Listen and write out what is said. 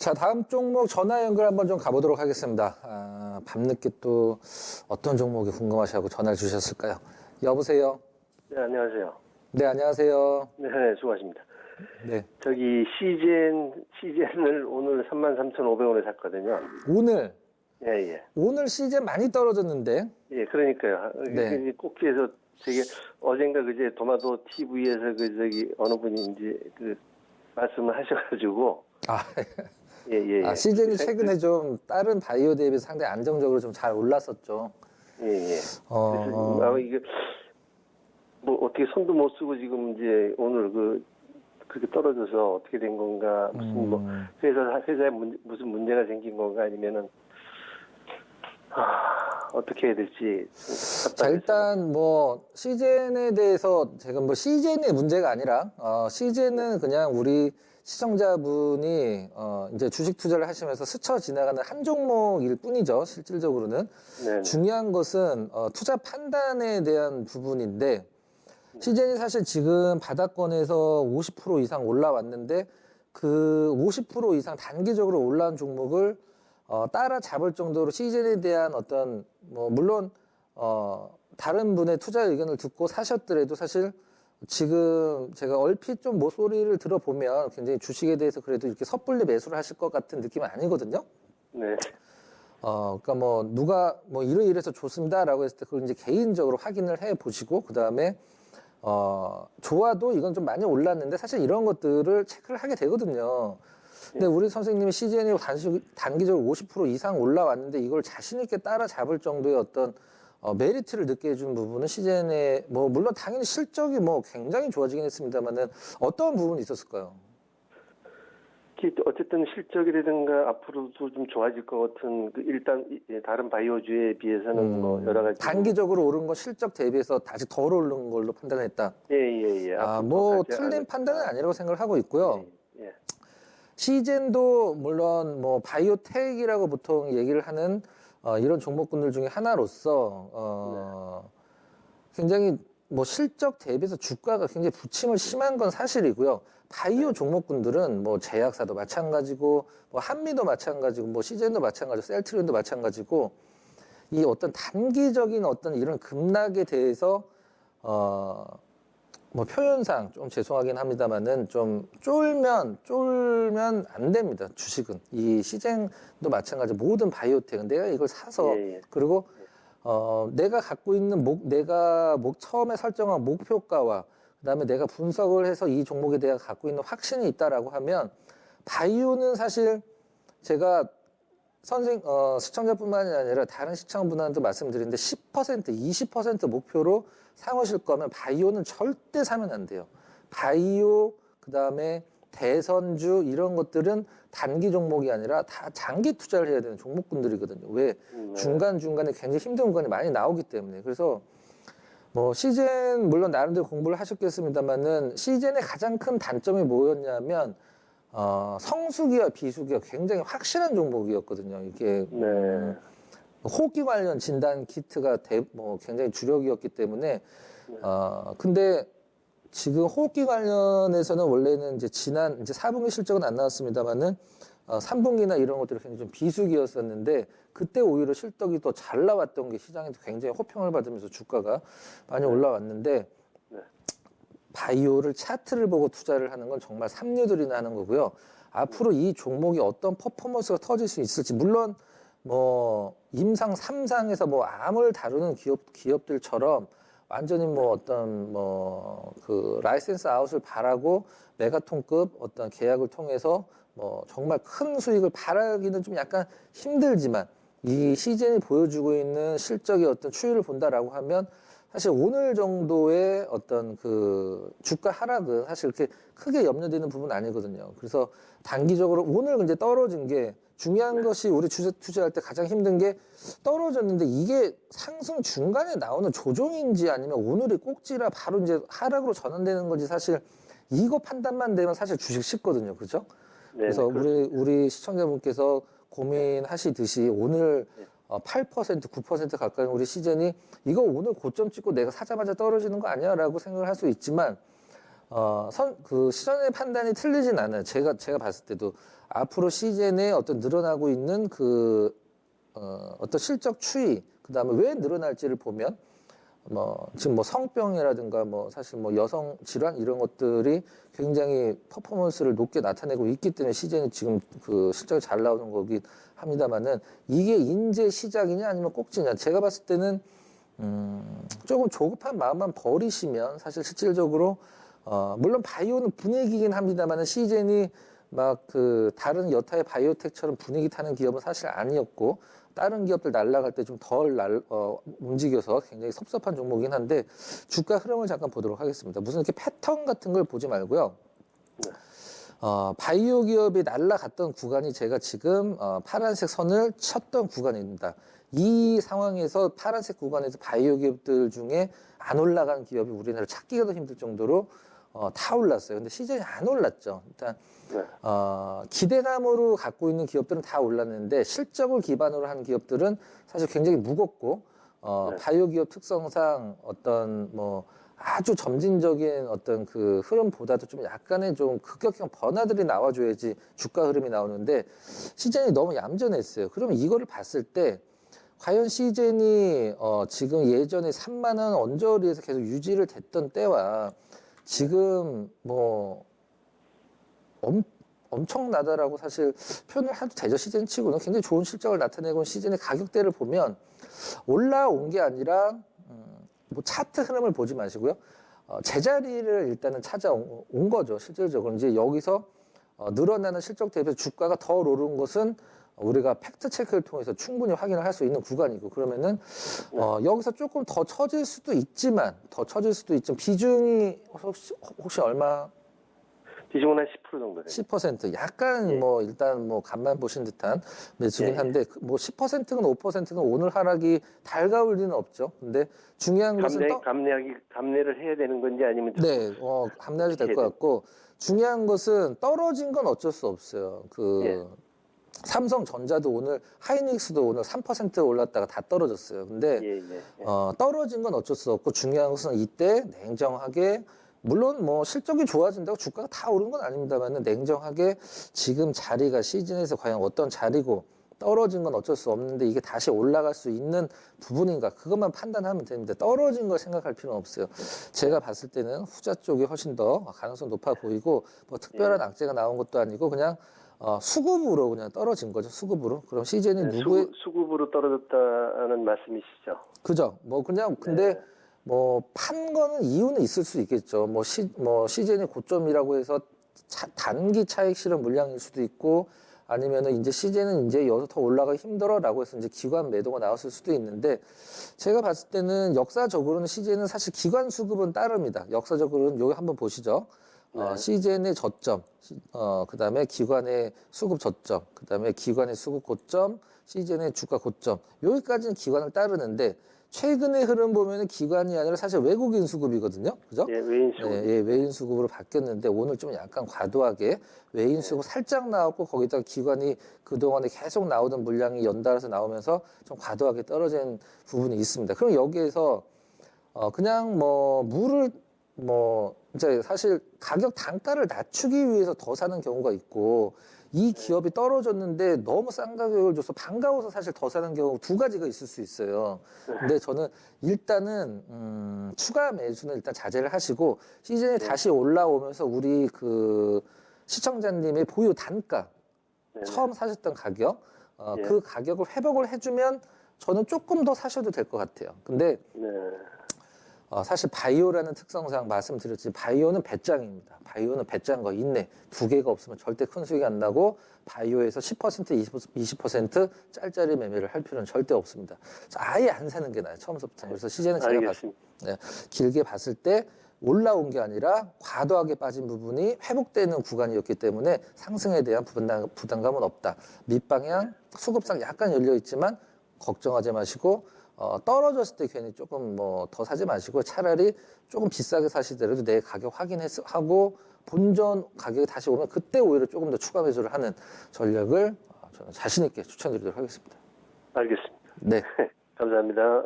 자, 다음 종목 전화 연결 한번 좀 가보도록 하겠습니다. 밤늦게 또 어떤 종목이 궁금하시고 전화를 주셨을까요? 여보세요? 네, 안녕하세요. 네, 안녕하세요. 네, 수고하십니다. 네. 저기, CGN을 오늘 33,500원에 샀거든요. 오늘, 예, 예. 오늘 시즌 많이 떨어졌는데, 예, 그러니까요. 네. 꼭지에서 되게, 어젠가 그제 도마도 TV에서 어느 분이 이제 말씀을 하셔가지고. 예, 예, 예. 시즌이 최근에 좀 다른 바이오 대비해서 상당히 안정적으로 좀 잘 올랐었죠. 예, 예. 그래서, 이게, 뭐, 어떻게 손도 못 쓰고 지금 이제 오늘 그렇게 떨어져서 어떻게 된 건가, 무슨 회사에 무슨 문제가 생긴 건가, 아니면은, 어떻게 해야 될지. 자, 일단 뭐 시즌에 대해서 제가 뭐 시즌의 문제가 아니라 시즌은 그냥 우리 시청자분이 이제 주식 투자를 하시면서 스쳐 지나가는 한 종목일 뿐이죠. 실질적으로는. 네네. 중요한 것은 투자 판단에 대한 부분인데 시즌이 사실 지금 바닥권에서 50% 이상 올라왔는데 그 50% 이상 단기적으로 올라온 종목을 따라잡을 정도로 시즌에 대한 어떤 뭐 물론 다른 분의 투자 의견을 듣고 사셨더라도 사실 지금 제가 얼핏 좀 모소리를 들어보면 굉장히 주식에 대해서 그래도 이렇게 섣불리 매수를 하실 것 같은 느낌은 아니거든요. 네. 그러니까 뭐 누가 뭐 이래서 좋습니다라고 했을 때 그걸 이제 개인적으로 확인을 해 보시고 그 다음에 좋아도 이건 좀 많이 올랐는데 사실 이런 것들을 체크를 하게 되거든요. 근데 우리 선생님이 CGN이 단기적으로 50% 이상 올라왔는데 이걸 자신있게 따라잡을 정도의 어떤 메리트를 느끼게 해준 부분은 CGN의 뭐 물론 당연히 실적이 뭐 굉장히 좋아지긴 했습니다만은 어떤 부분이 있었을까요? 어쨌든 실적이라든가 앞으로도 좀 좋아질 것 같은 일단 다른 바이오주에 비해서는 뭐 여러 가지 단기적으로 오른 건 실적 대비해서 다시 덜 오른 걸로 판단했다. 예. 뭐 틀린 판단은 아니라고 생각을 하고 있고요. 예. 시젠도 물론 뭐 바이오텍이라고 보통 얘기를 하는 이런 종목군들 중에 하나로서 굉장히 뭐 실적 대비해서 주가가 굉장히 부침을 심한 건 사실이고요. 바이오 종목군들은 뭐 제약사도 마찬가지고 뭐 한미도 마찬가지고 뭐 시젠도 마찬가지고 셀트리온도 마찬가지고 이 어떤 단기적인 어떤 이런 급락에 대해서 뭐 표현상 좀 죄송하긴 합니다만은 좀 쫄면 안 됩니다. 주식은 이 시젠도 마찬가지 모든 바이오텍은 내가 이걸 사서 그리고 내가 갖고 있는 내가 처음에 설정한 목표가와 그다음에 내가 분석을 해서 이 종목에 대해 갖고 있는 확신이 있다라고 하면 바이오는 사실 제가 시청자뿐만이 아니라 다른 시청자분한테도 말씀드리는데 10%, 20% 목표로 사오실 거면 바이오는 절대 사면 안 돼요. 바이오, 그 다음에 대선주 이런 것들은 단기 종목이 아니라 다 장기 투자를 해야 되는 종목군들이거든요. 왜? 중간중간에 굉장히 힘든 구간이 많이 나오기 때문에. 그래서 뭐 시즌 물론 나름대로 공부를 하셨겠습니다만은 시즌의 가장 큰 단점이 뭐였냐면 성수기와 비수기가 굉장히 확실한 종목이었거든요. 이게 호흡기 관련 진단 키트가 뭐 굉장히 주력이었기 때문에 근데 지금 호흡기 관련해서는 원래는 이제 이제 4분기 실적은 안 나왔습니다만은 3분기나 이런 것들이 굉장히 좀 비수기였었는데 그때 오히려 실적이 더 잘 나왔던 게 시장에서 굉장히 호평을 받으면서 주가가 많이 올라왔는데 바이오를 차트를 보고 투자를 하는 건 정말 삼류들이나 하는 거고요. 앞으로 이 종목이 어떤 퍼포먼스가 터질 수 있을지 물론 뭐 임상 3상에서 뭐 암을 다루는 기업들처럼 완전히 뭐 어떤 뭐 라이센스 아웃을 바라고 메가톤급 어떤 계약을 통해서 뭐 정말 큰 수익을 바라기는 좀 약간 힘들지만 이 시즌이 보여주고 있는 실적의 어떤 추이를 본다라고 하면 사실 오늘 정도의 어떤 주가 하락은 사실 이렇게 크게 염려되는 부분은 아니거든요. 그래서 단기적으로 오늘 이제 떨어진 게 중요한 것이 우리 투자할 때 가장 힘든 게 떨어졌는데 이게 상승 중간에 나오는 조정인지 아니면 오늘이 꼭지라 바로 이제 하락으로 전환되는 건지 사실 이거 판단만 되면 사실 주식 쉽거든요. 그렇죠? 그래서 우리 시청자분께서 고민하시듯이 오늘 8%, 9% 가까이 우리 시즌이 이거 오늘 고점 찍고 내가 사자마자 떨어지는 거 아니야? 라고 생각을 할 수 있지만 그 시장의 판단이 틀리진 않아요. 제가 봤을 때도 앞으로 시즌에 어떤 늘어나고 있는 어떤 실적 추이, 그 다음에 왜 늘어날지를 보면, 지금 성병이라든가 사실 여성 질환 이런 것들이 굉장히 퍼포먼스를 높게 나타내고 있기 때문에 시즌이 지금 그 실적이 잘 나오는 거긴 합니다만은 이게 인재 시작이냐 아니면 꼭지냐. 제가 봤을 때는, 조금 조급한 마음만 버리시면 사실 실질적으로 물론 바이오는 분위기긴 합니다만은 시즌이 다른 여타의 바이오텍처럼 분위기 타는 기업은 사실 아니었고 다른 기업들 날아갈 때 좀 덜 움직여서 굉장히 섭섭한 종목이긴 한데 주가 흐름을 잠깐 보도록 하겠습니다. 무슨 이렇게 패턴 같은 걸 보지 말고요. 바이오 기업이 날아갔던 구간이 제가 지금 파란색 선을 쳤던 구간입니다. 이 상황에서 파란색 구간에서 바이오 기업들 중에 안 올라간 기업이 우리나라 찾기가 더 힘들 정도로 다 올랐어요. 근데 시즌이 안 올랐죠. 일단 기대감으로 갖고 있는 기업들은 다 올랐는데 실적을 기반으로 한 기업들은 사실 굉장히 무겁고 바이오 기업 특성상 어떤 아주 점진적인 어떤 그 흐름보다도 좀 약간의 좀 급격한 변화들이 나와줘야지 주가 흐름이 나오는데 시즌이 너무 얌전했어요. 그러면 이거를 봤을 때 과연 시즌이 지금 예전에 3만 원 언저리에서 계속 유지를 됐던 때와 지금 엄청나다라고 사실 표현을 해도 되죠. 시즌 치고는 굉장히 좋은 실적을 나타내고 있는 시즌의 가격대를 보면 올라온 게 아니라 차트 흐름을 보지 마시고요. 제자리를 일단은 찾아온 거죠. 실질적으로 이제 여기서 늘어나는 실적 대비해서 주가가 더 오른 것은 우리가 팩트 체크를 통해서 충분히 확인을 할 수 있는 구간이고 그러면은 여기서 조금 더 처질 수도 있지만 비중이 혹시 얼마? 비중은 한 10% 정도 돼요. 10% 약간 일단 간만 보신 듯한 매수긴 한데 10%는 5%는 오늘 하락이 달가울 리는 없죠. 근데 중요한 것은 감내를 해야 되는 건지 아니면 감내해도 될 것 같고 중요한 것은 떨어진 건 어쩔 수 없어요. 삼성전자도 오늘 하이닉스도 오늘 3% 올랐다가 다 떨어졌어요. 근데 떨어진 건 어쩔 수 없고 중요한 것은 이때 냉정하게 물론 실적이 좋아진다고 주가가 다 오른 건 아닙니다만 냉정하게 지금 자리가 시즌에서 과연 어떤 자리고 떨어진 건 어쩔 수 없는데 이게 다시 올라갈 수 있는 부분인가 그것만 판단하면 됩니다. 떨어진 걸 생각할 필요는 없어요. 제가 봤을 때는 후자 쪽이 훨씬 더 가능성 높아 보이고 특별한 악재가 나온 것도 아니고 그냥 수급으로 그냥 떨어진 거죠. 수급으로. 그럼 시즌이 누구의 수급으로 떨어졌다는 말씀이시죠? 그죠. 근데 판 거는 이유는 있을 수 있겠죠. 시즌이 고점이라고 해서 단기 차익 실현 물량일 수도 있고 아니면은 이제 시즌은 이제 여기서 더 올라가기 힘들어라고 해서 이제 기관 매도가 나왔을 수도 있는데 제가 봤을 때는 역사적으로는 시즌은 사실 기관 수급은 따릅니다. 역사적으로는 여기 한번 보시죠. 시즌의 저점, 그 다음에 기관의 수급 저점, 그 다음에 기관의 수급 고점, 시즌의 주가 고점. 여기까지는 기관을 따르는데 최근의 흐름 보면은 기관이 아니라 사실 외국인 수급이거든요. 그죠? 외인 수급. 외인 수급으로 바뀌었는데 오늘 좀 약간 과도하게 외인 수급 살짝 나왔고 거기다가 기관이 그동안에 계속 나오던 물량이 연달아서 나오면서 좀 과도하게 떨어진 부분이 있습니다. 그럼 여기에서 그냥 물을 이제 사실 가격 단가를 낮추기 위해서 더 사는 경우가 있고 이 기업이 떨어졌는데 너무 싼 가격을 줘서 반가워서 사실 더 사는 경우 두 가지가 있을 수 있어요. 근데 저는 일단은 추가 매수는 일단 자제를 하시고 시즌이 다시 올라오면서 우리 그 시청자님의 보유 단가 처음 사셨던 가격 그 가격을 회복을 해주면 저는 조금 더 사셔도 될 것 같아요. 근데 사실 바이오라는 특성상 말씀드렸지만 바이오는 배짱입니다. 바이오는 배짱과 인내 두 개가 없으면 절대 큰 수익이 안 나고 바이오에서 10% 20% 짤짤이 매매를 할 필요는 절대 없습니다. 아예 안 사는 게 나아요. 처음부터. 그래서 시즌은 제가 길게 봤을 때 올라온 게 아니라 과도하게 빠진 부분이 회복되는 구간이었기 때문에 상승에 대한 부담감은 없다. 밑방향 수급상 약간 열려 있지만 걱정하지 마시고 떨어졌을 때 괜히 조금 더 사지 마시고 차라리 조금 비싸게 사시더라도 내 가격 확인하고 본전 가격이 다시 오면 그때 오히려 조금 더 추가 매수를 하는 전략을 저는 자신 있게 추천드리도록 하겠습니다. 알겠습니다. 네. 감사합니다.